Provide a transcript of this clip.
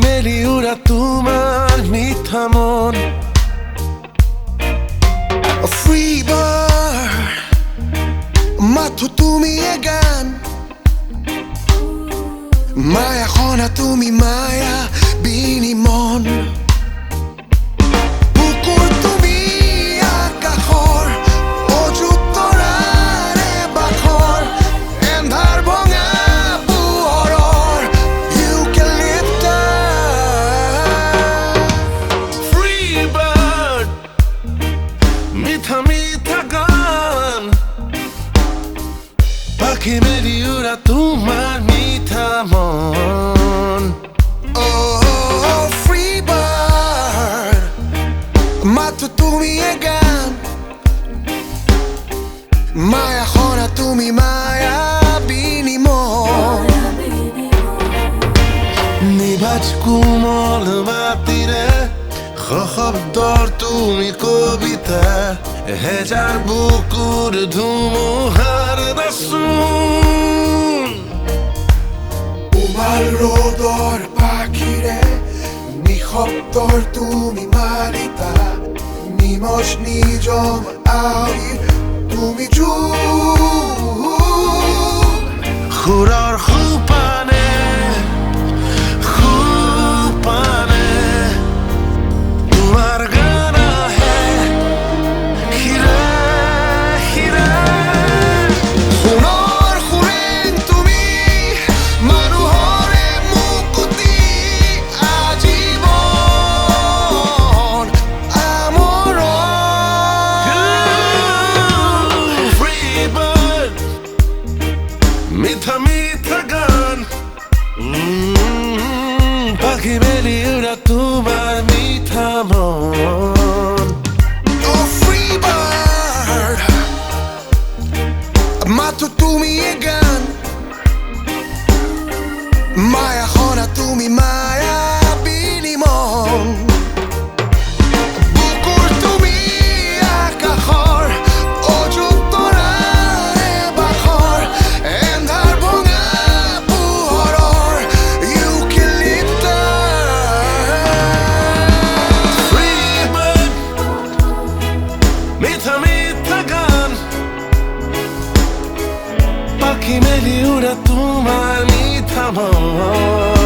মেলি উড়া তোমার মিঠা মন Free bird মাথো তুমি এ গান মায়া খনা তুমি মায়া বিনি মন বুকুর তুমি আকাশৰ অযুত তৰাৰে বাখৰ এন্ধাৰ ভঙা পোহৰৰ You can lift up Free bird মিঠা মিঠা গান পাখি মেলি উড়া তোমার মিঠা মন Oh free bird মাথো তুমি এ গান মায়া খনা তুমি মায়া বিনি মন নিভাজ কোমল মাটিৰে শব্দৰ তুমি কবিতা হেজাৰ বুকুৰ ধুমুহাৰ নাচোন উমাল ৰ'দৰ পাখিৰে নিশব্দৰ তুমি মালিতা নিমজ নিজম আউৰি তুমি জোৰ সুৰৰ সোপানে তোমাৰ গান আহে হিৰে হিৰে সোণৰ সুৰেং তুমি মানুহৰে মুকুতি আজীৱন আমৰণ Free bird মিঠা মিঠা গান পাখি মেলি উড়া তোমার মিঠা মন Oh free bird মাথো তুমি এ গান মায়া খনা তুমি মায়া বিনি মন বুকুৰ তুমি আকাশৰ অযুত তৰাৰে বাখৰ এন্ধাৰ ভঙা পোহৰৰ You can lift up Free bird মিঠা মিঠা গান পাখি মেলি উড়া তোমার মিঠা মন